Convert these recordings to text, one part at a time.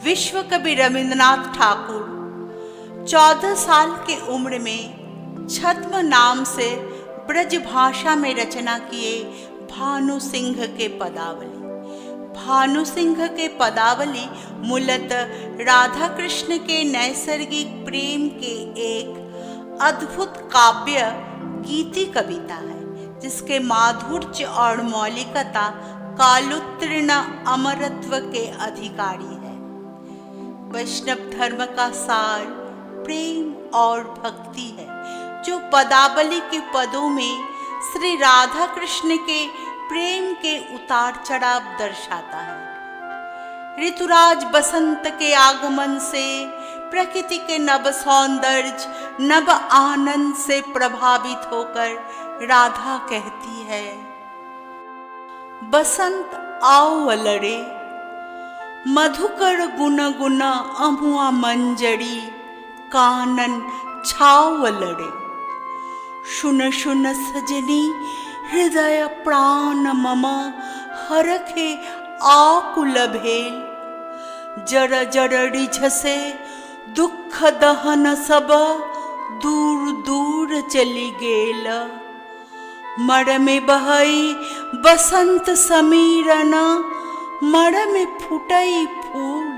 विश्व कवि रविंद्रनाथ ठाकुर 14 साल की उम्र में छद्म नाम से ब्रज भाषा में रचना किए भानु सिंह के पदावली। भानु सिंह के पदावली मूलतः राधा कृष्ण के नैसर्गिक प्रेम के एक अद्भुत काव्य गीति कविता है, जिसके माधुर्य और मौलिकता कालोत्तीर्ण अमरत्व के अधिकारी है। वैष्णव धर्म का सार प्रेम और भक्ति है, जो पदावली के पदों में श्री राधा कृष्ण के प्रेम के उतार चढ़ाव दर्शाता है। ऋतुराज बसंत के आगमन से प्रकृति के नव सौंदर्य, नव आनंद से प्रभावित होकर राधा कहती है, बसंत आओ अलड़े, मधुकर गुन गुन अमुआ मंजरी, कानन छाव अलड़े। शुन शुन सजनी हृदय प्राण मम, हरखे आकुल भेल। जड़ जड़ रिझसे दुख दहन सब, दूर दूर चली गेल। मड़ में बहई बसंत समीरन, मड़ में फुटई फूल।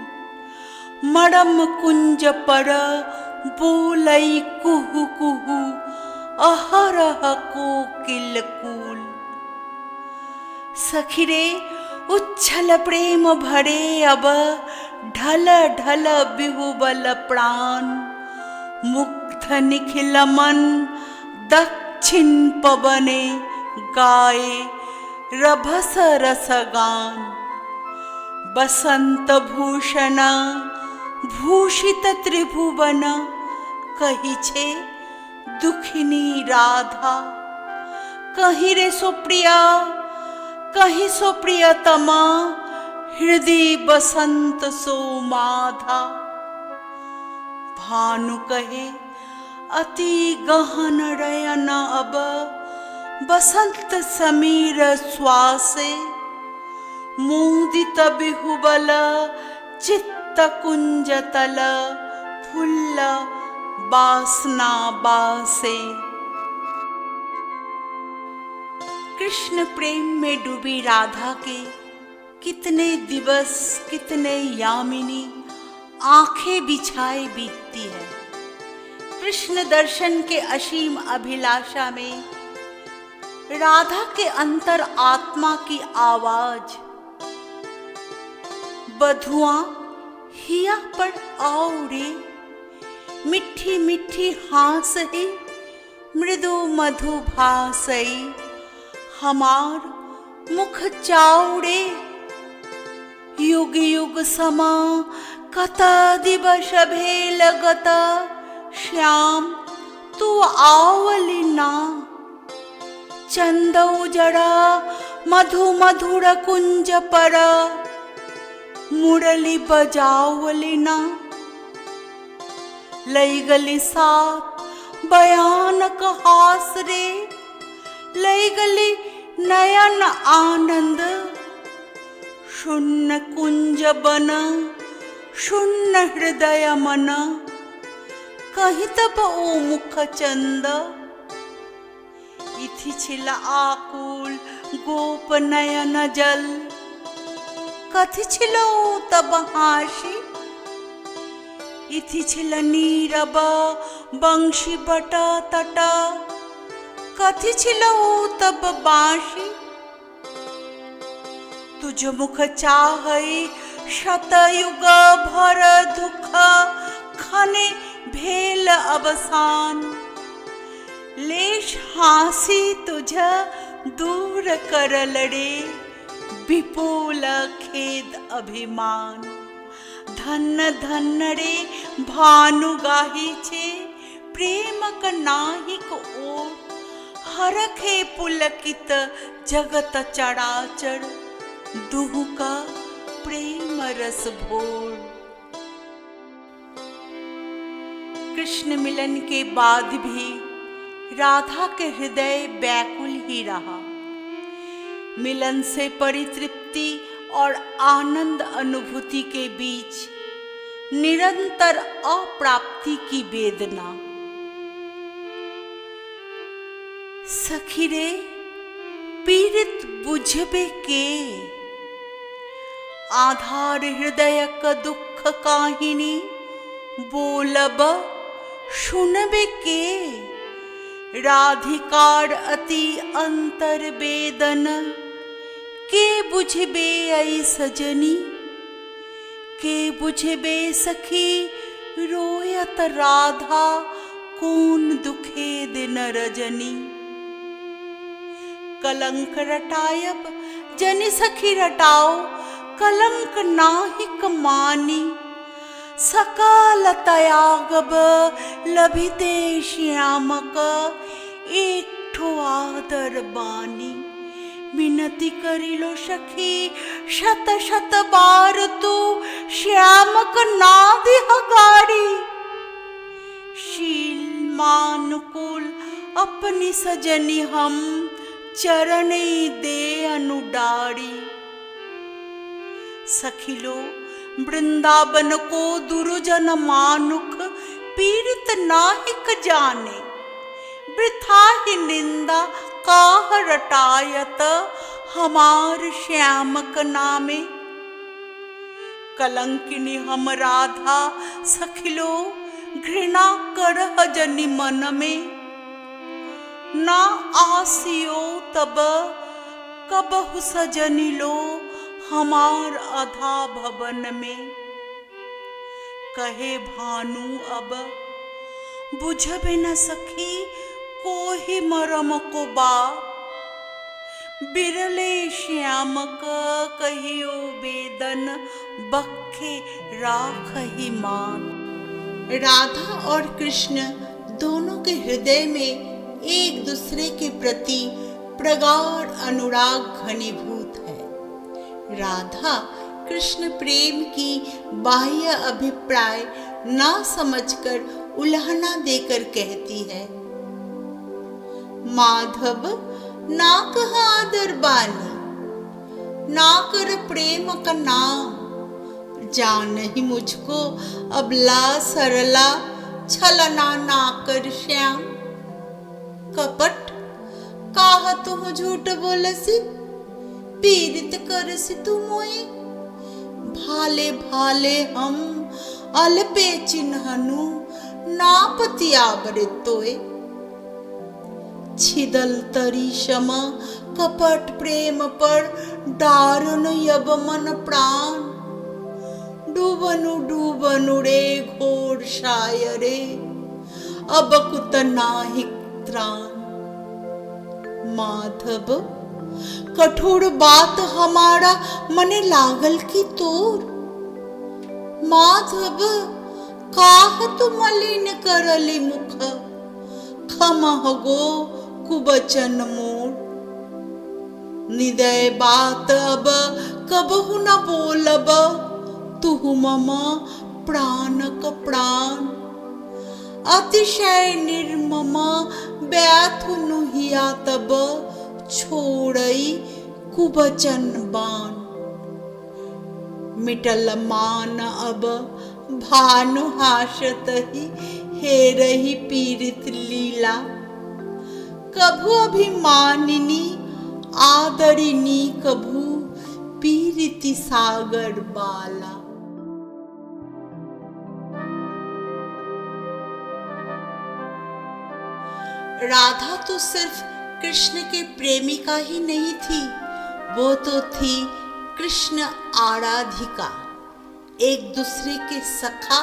मड़म कुंज पर बोलई कुहू कुहू, अहरह कोकिल कूल। सखिरे उच्छल प्रेम भरे अब, ढल ढल बिहुबल प्राण। मुग्ध निखिल मन दक्षिण पवने, गाए रभस रस गान। बसंत भूषण भूषित त्रिभुवन, कही छे दुखिनी राधा। कहीं रे सुप्रिया कहीं सो प्रियतमा, हृदय बसंत सो माधा। भानु कहे अति गहन रयन अब, बसंत समीर श्वासे। मुदित बिहुबल चित्त कुंज तल, फुल्ल बासना बासे। कृष्ण प्रेम में डूबी राधा के कितने दिवस, कितने यामिनी आंखें बिछाए बीतती है। कृष्ण दर्शन के असीम अभिलाषा में राधा के अंतर आत्मा की आवाज, बधुआ हिया पर आओ रे, मिठी मिठी हास ही मृदु मधु भासई। हमार मुख चाउड़े, युग युग समा कता दिवस भेल गत। श्याम तू आवली ना, चंद उजड़ा मधु मधुर कुंज पर। मुरली बजावली ना, लई गली साथ भयानक हास रे। लई गली नयन आनंद, शून्य कुंज बन, शून्य हृदय मन। कहीं तब ओ मुख चंद, इथि छिल आकुल गोप नयन जल। कथि छिल ओ तब हासी, इथि छिल नीरब बंशी बट तट। कथि छिल ओ तब बाँशी, तुझ मुख चाहई शतयुग भर दुख। खने भेल अवसान, लेश हासी तुझ दूर करल रे। विपुल खेद अभिमान, धन धन रे भानु गाही छे। प्रेमक नाहिक ओर, हरखे पुलकित जगत चराचर। दुहु का प्रेम रस भोर। कृष्ण मिलन के बाद भी राधा के हृदय व्याकुल ही रहा। मिलन से परितृप्ति और आनंद अनुभूति के बीच निरंतर अप्राप्ति की वेदना। सखी रे पीड़ित बुझबे के, आधार हृदय का दुख काहिनी बोलब सुनबे के। राधिकार अति अंतर वेदन के बुझबे आई सजनी, के बुझबे सखी रोयत राधा कौन दुखे दिन रजनी। कलंक रटायब जनि सखी रटाओ, कलंक नाहिक मानी। सकल त्यागब लभिते श्यामक, एक ठो आदर बानी। विनती करिलो सखी शत शत बार, तू श्यामक नादिह गाड़ी। शील मानुकूल अपनी सजनी हम, चरणे दे अनुडारी। सखिलो वृंदावन को दुर्जन मानुख, पीड़ित नाहिक जाने। वृथा ही निंदा काह रटायत, हमार श्यामक नामे। कलंकिनी हम राधा सखिलो, घृणा करह जनि मन में। ना आसियो तब कबहु सजनी लो, हमार अधा भवन में। कहे भानु अब बुझबे न सखी, कोहि मरम को बात। बिरले श्यामक कहियो वेदन, बखे राखहि मान। राधा और कृष्ण दोनों के हृदय में एक दूसरे के प्रति प्रगाढ़ अनुराग घनीभूत है। राधा कृष्ण प्रेम की बाह्य अभिप्राय ना समझकर उल्हाना देकर कहती है, माधव ना कह आदर बानी, ना कर प्रेम का नाम। जान ही मुझको अबला सरला, छलना ना कर श्याम। कपट काह तुम झूठ बोलसी, पीड़ित करसी तू मोए। भाले भाले हम अल्पे चिन्हनु, नापतिया बरे तोए। छिदल तरी शम कपट प्रेम पर, दारुण यब मन प्राण। डूबनु डूबनु रे घोर शायरे, अब कुत नाहिक त्राण। माधव कठोर बात हमारा मने लागल की तोर। माधव काह तू मलिन करली मुख, खमह गो कुबचन मोर। निदय बात अब कबहु न बोलब, तुहु मम प्राणक प्राण। अतिशय निर्मम बैथु नुहिया तब, छोड़ई कुबचन बाण। मिटल मान अब भानु हासत ही, हे रही पीड़ित लीला। कभु अभिमानिनी आदरिनी, कभु पीड़िति सागर बाला। राधा तो सिर्फ कृष्ण के प्रेमिका ही नहीं थी, वो तो थी कृष्ण आराधिका। एक दूसरे के सखा,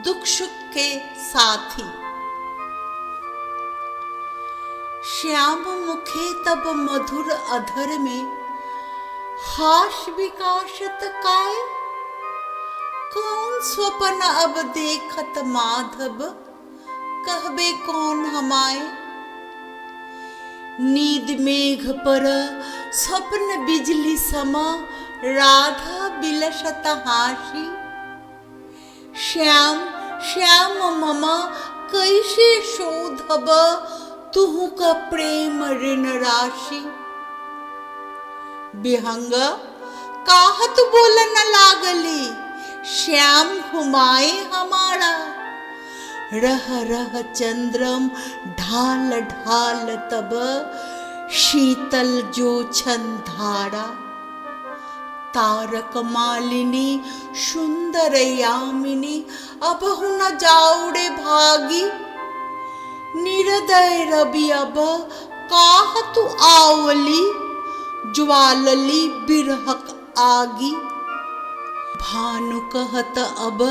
दुख सुख के साथी। श्याम मुखे तब मधुर अधर में, हास विकासत काय। कौन स्वप्न अब देखत माधव, कहबे कौन हमाए। नींद मेघ पर स्वप्न बिजली समा, राधा बिलसत हासी। श्याम श्याम मम कैसे शोधब, तुहु का प्रेम ऋण राशि। विहंग काहत बोल न लागली, श्याम घुमाए हमारा। रह रह चंद्रम ढाल ढाल तब, शीतल जोछन धारा। तारक मालिनी सुंदर यामिनी, अबहु न जाऊड़े भागी। निरदय रवि अब काह तू आवली, ज्वालली बिरहक आगी। भानु कहत अब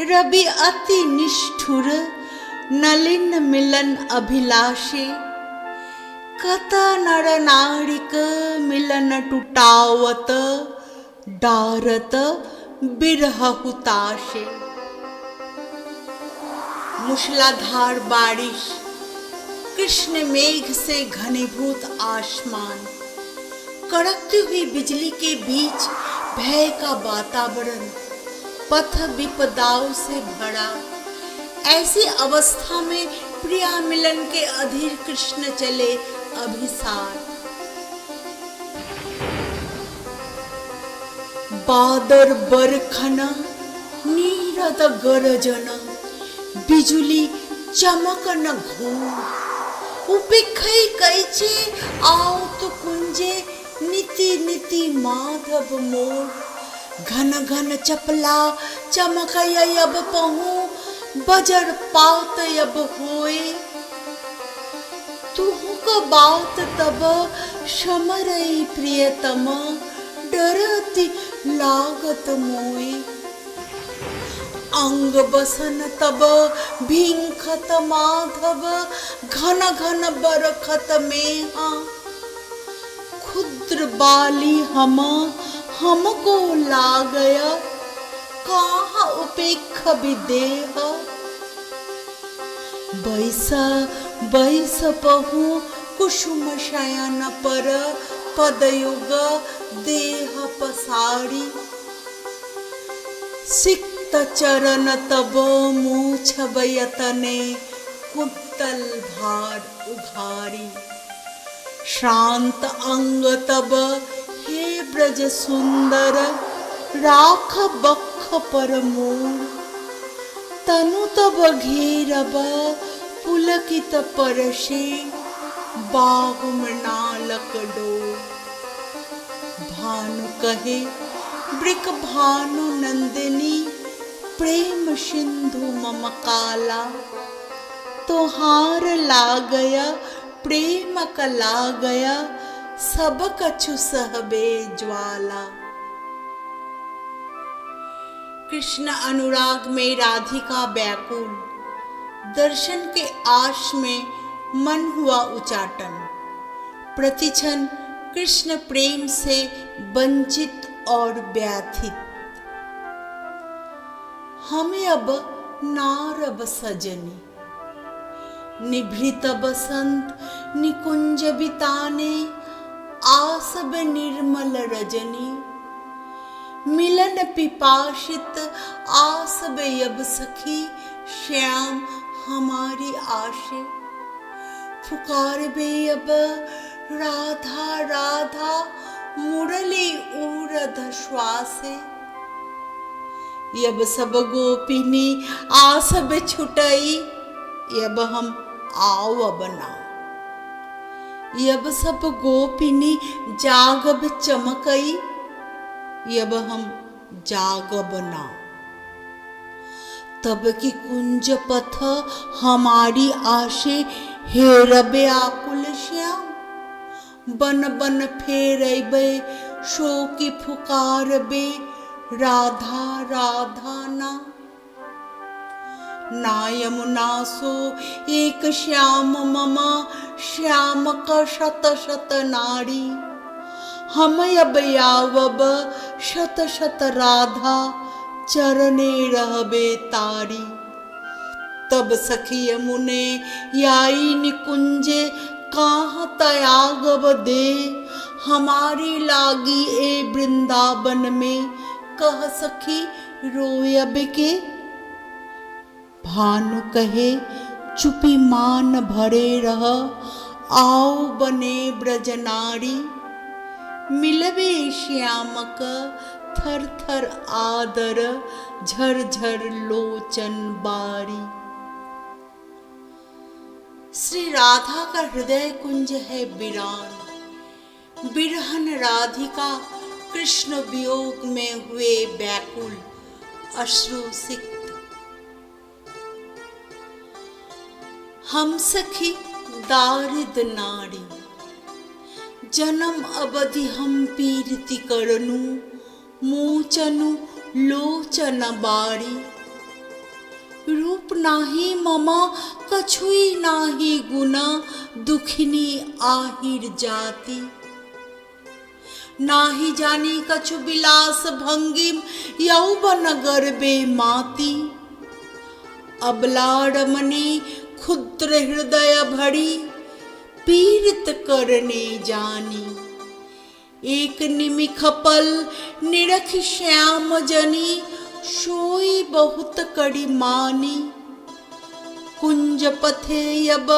रवि अति निष्ठुर, नलिन मिलन अभिलाषे। कत नर नारिक मिलन टुटावत, डारत बिरह हुताशे। मूसलाधार बारिश, कृष्ण मेघ से घनीभूत आसमान, कड़कती हुई बिजली के बीच भय का वातावरण, पथ विपदाओं से भरा। ऐसी अवस्था में प्रिया मिलन के अधीर कृष्ण चले अभिसार। बादर बरखन नीरद गरजन, बिजुली चमकन घोर। उपेक्षै कैचे आओ तो कुंजे, नीति नीति माधव मोर। घन घन चपला चमकय अब पहूं, बजर पात अब होए। तुहु को बात तब समरई प्रियतम, डरती लागत मोए। अंग बसन तब भिंखत माधव, घन घन बरखत मेहा। क्षुद्र बाली हमको लागया, कहाँ उपेक्ष विदेह। बैस पहु कुसुम शयन पर, पदयुग देह पसारी। सिक्त चरण तब मूछ बयतने, कुंतल भार उघारी। शांत अंग तब हे ब्रज सुंदर, राख बख पर मोर। तनु तब घेरब पुलकित परशे, बाहु मृणालक डोर। भानु कहे वृक भानु नंदिनी, प्रेम सिंधु मम काला। तोहार लागया प्रेम का लागया, सब कछु सहबे ज्वाला। कृष्ण अनुराग में राधिका व्याकुल, दर्शन के आश में मन हुआ उचाटन। प्रतिक्षण कृष्ण प्रेम से वंचित और व्यथित। हमें अब नारब सजनी, निभृत बसंत निकुंज बिताने, आसब निर्मल रजनी। मिलन पिपासित आसब यब सखी, श्याम हमारी आशे। पुकार बे अब राधा राधा, मुरली उरध श्वासे। यब सब गोपिनी आसब छुटई, यब हम आवब ना। यब सब गोपिनी जागब चमकई, यब हम जागब ना। तब की कुंज पथ हमारी आशे, हेरबे आकुल श्याम। बन बन फेरबे शोकी फुकारबे, राधा राधा ना। ना यमुना सो एक श्याम मम, श्याम का शत शत नारी। हम अब यावब शत शत राधा, चरणे रहबे तारी। तब सखी यमुने याई निकुंजे, कहाँ त्यागब दे। हमारी लागी ए वृंदावन में, कह सखी रोयब के। भानु कहे चुपी मान भरे रह, आओ बने ब्रजनारी। मिलबे श्यामक थर थर आदर झर झर लोचन बारी। श्री राधा का हृदय कुंज है वीरान, बिरहन राधिका कृष्ण वियोग में हुए व्याकुल अश्रुसिक्त। हम सखी दारिद नारी, जन्म अवधि हम पीरति करनु, मोचनु लोचन बारी। रूप नाही ममा कछुई नाही गुना, दुखिनी आहिर जाति। नाही जानी कछु विलास भंगिम, यौवन गर्भे माती। अबला रमणी क्षुद्र हृदय भरी, पीड़ित करने जानी। एक निमिख पल निरख श्याम जनी, सोई बहुत कड़ी मानी। कुंज पथे यब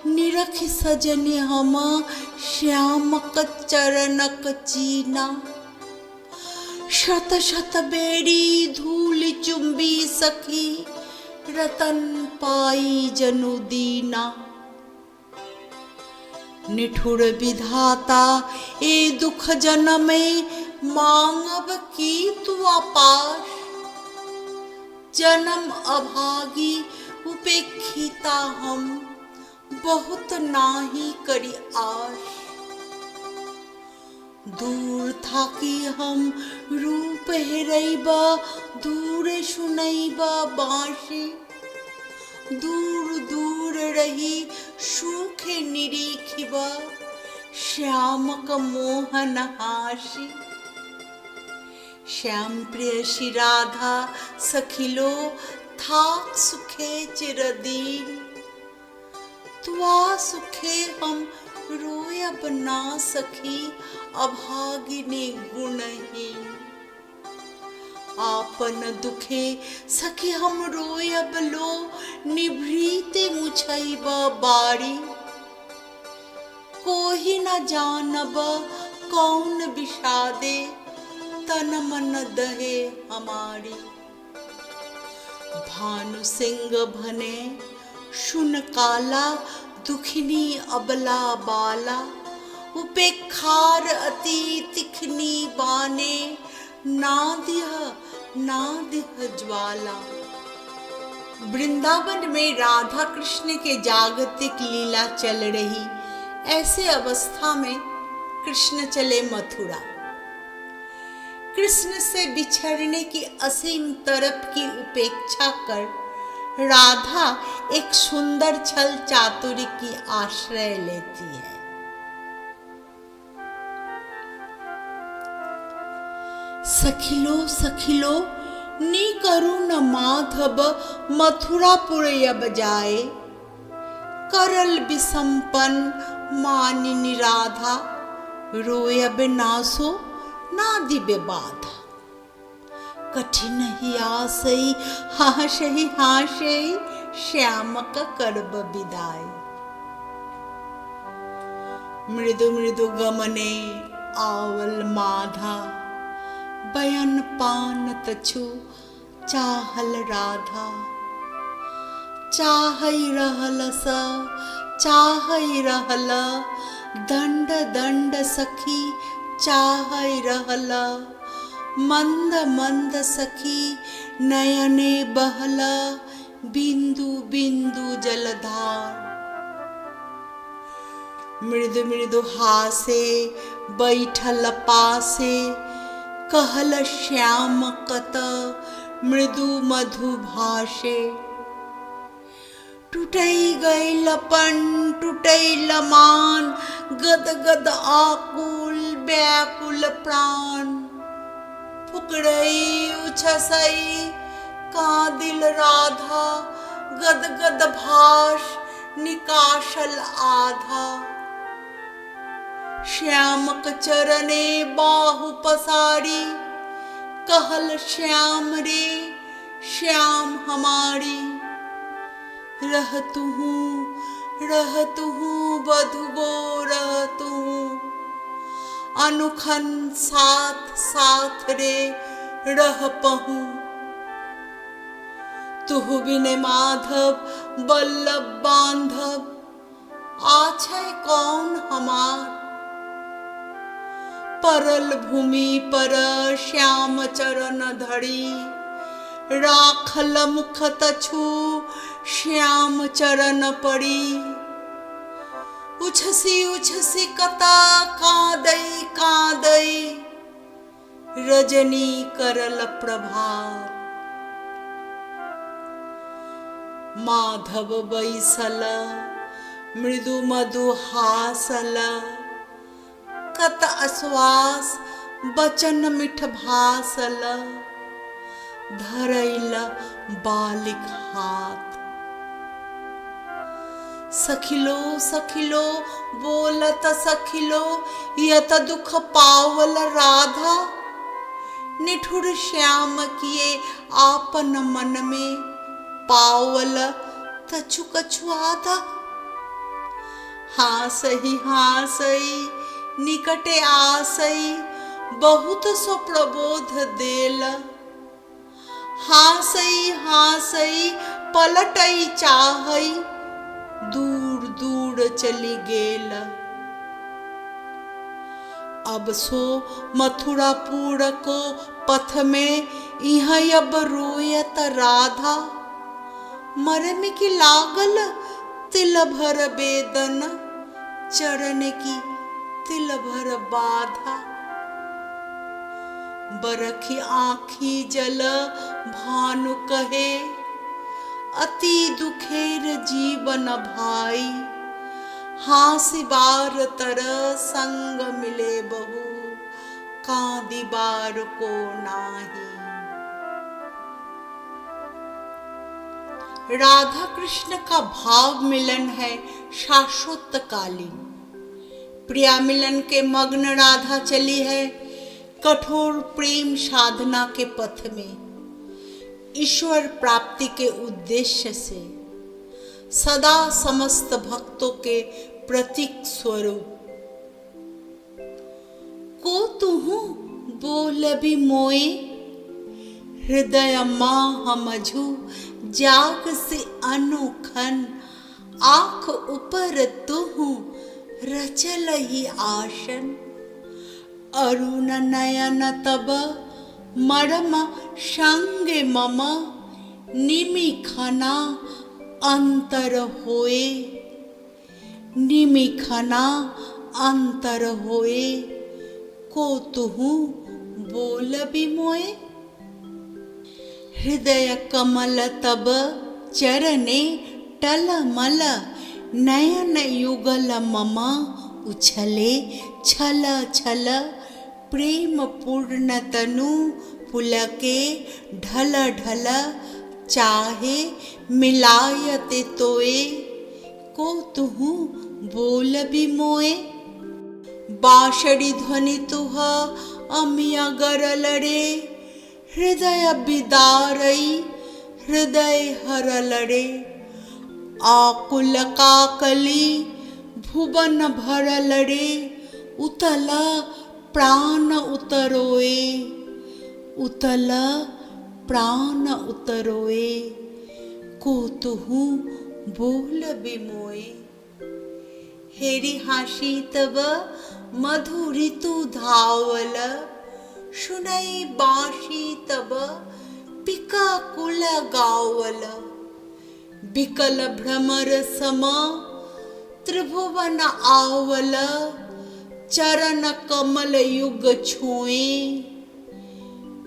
निरख सजने हम, श्यामक चरणक चीना। शत शत बेरी धूल चुंबी सखी, रतन पाई जनु दीना। निठुर विधाता ए दुख जनमे, मांगब की तू अपार। जन्म अभागी उपेक्षिता हम, बहुत नाही करी आश। दूर था कि हम रूप हेरैबा, दूर सुनैबा बाँसि। दूर दूर रही सूखे निरीखिबा, श्यामक मोहन हासि। श्याम प्रिय श्री राधा सखिलो, थाक सुखे चिरदीन। तुआ सुखे हम रोयब ना सखी, अभागिनी गुणहीन। आपन दुखे सखी हम रोयब लो, निभृते मुछैब बारी। कोही न जानब कौन विषादे, तन मन दहे हमारी। भानु सिंह भने सुन काला, दुखिनी अबला बाला। उपेक्षार अति तिखनी बाने, ना दिह ज्वाला। वृंदावन में राधा कृष्ण के जागतिक लीला चल रही। ऐसे अवस्था में कृष्ण चले मथुरा। कृष्ण से बिछड़ने की असीम तरफ की उपेक्षा कर राधा एक सुंदर छल चातुरी की आश्रय लेती है। सखिलो सखिलो नी करू न माधव, मथुरापुर यब जाए। करल विसंपन मानिनी राधा, रोयब नासो ना दिबे बाधा। कठिन ही आसई हाशही हाशई, श्यामक करब विदाई। मृदु मृदु गमने आवल माधा, बयन पान तछु चाहल राधा। चाहई रहल स चाहई रहल, दंड दंड सखी चाहई रहल। मंद मंद सखी नयने बहल, बिंदु बिंदु जलधार। मृदु मृदु हासे बैठल पासे, कहल श्याम कत मृदु मधु भाषे। टूटई गई लपन टूटई लमान, गद गद आकुल व्याकुल प्राण। फुकरई उछसई कादिल राधा, गद गद भाष निकाशल आधा। श्यामक चरणे बाहु पसारी, कहल श्याम रे श्याम हमारी। रहतु हूँ बधु गो रहतु हूँ, अनुखन साथ साथ रे रह पहूं। तुहु बिने माधव बल्लभ बांधव, आछै कौन हमार। परल भूमि पर श्याम चरण धड़ी, राखल मुख तछु श्याम चरण पड़ी। उछसी उछसी कता कांदई कांदई, रजनी करल प्रभात। माधव बैसल मृदु मधु हासल, कत आश्वास बचन मिठ भासल। धरैल बालिक हाथ, सखिलो सखिलो बोलत सखिलो, यत दुख पावल राधा। निठुर श्याम किए आपन मन में, पावल तछु कछु आधा। हासई हासई निकटे आसई, बहुत सो प्रबोध देल। हासई हासई पलटई चाहई, दूर दूर चली गेल। अब सो मथुरापुर को पथ में, इहाँ अब रोयत राधा। मरम की लागल तिल भर बेदन, चरण की तिल भर बाधा। बरखी आँखी जल भानु कहे, अति दुखेर जीवन भाई। हासि बार तर संग मिले बहु, कांदी बार को नाही। राधा कृष्ण का भाव मिलन है शाश्वतकालीन। प्रिया मिलन के मग्न राधा चली है कठोर प्रेम साधना के पथ में। ईश्वर प्राप्ति के उद्देश्य से सदा समस्त भक्तों के प्रतीक स्वरूप। को तुहु बोल भी मोए, हृदय माह मझु जाग से अनुखन। आँख ऊपर तुहु रचल ही आसन, अरुण नयन तब मरम संगे मम। निमिखना अंतर होए, निमिखना अंतर होए। को तुहु बोल भी मोए, हृदय कमल तब चरणे टलमल। नयन युगल मम उछले छल छल। प्रेम पूर्ण तनु पुलके ढल ढल। चाहे मिलायते तोए, को तुहु बोल भी मोए। बांसुरी ध्वनि तुह अमिया गरल रे, हृदय बिदारई हृदय हरल रे। आकुल काकली भुवन भरल रे, उतल प्राण उतरोए। उतल प्राण उतरोए, को तुहु बोल भी मोए। हेरी हासी तब मधु ऋतु धावल। सुनई बांसी तब पिका कुल गावल। बिकल भ्रमर सम त्रिभुवन आवल। चरण कमल युग छुए,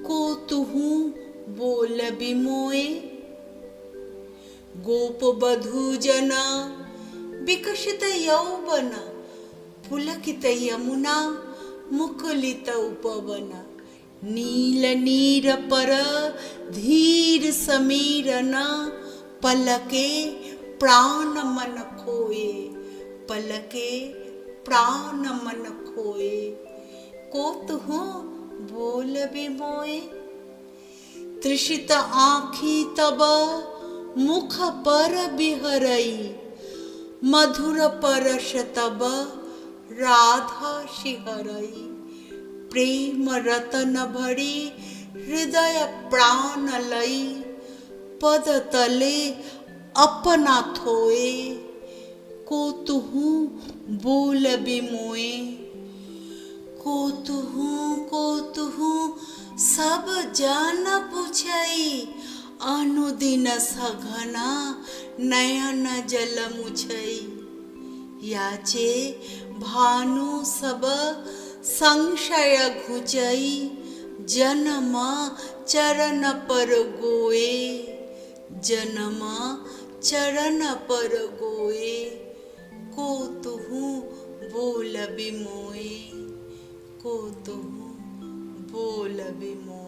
को तुहु बोल भी मोए। गोप बधू जन विकसित यौवन। पुलकित यमुना मुकुलित उपवन। नील नीर पर धीर समीरन। पलके प्राण मन खोए, पलके प्राण मन खोए। को तुहु बोल भी मोए। तृषित आँखी तब मुख पर बिहरई। मधुर परश तब राधा शिहरई। प्रेम रतन भरी हृदय प्राण लई, पद तले अपना थोए, को तुहू बोल बिमोए। को तुहू सब जान पूछई, अनुदिन सघना नयन जल मुछई। याचे भानु सब संशय घुचई, जन्म चरण पर गोए, जन्म चरण पर गोए। को तुहू बोल बिमोए, को तुहू बोल बिमोए।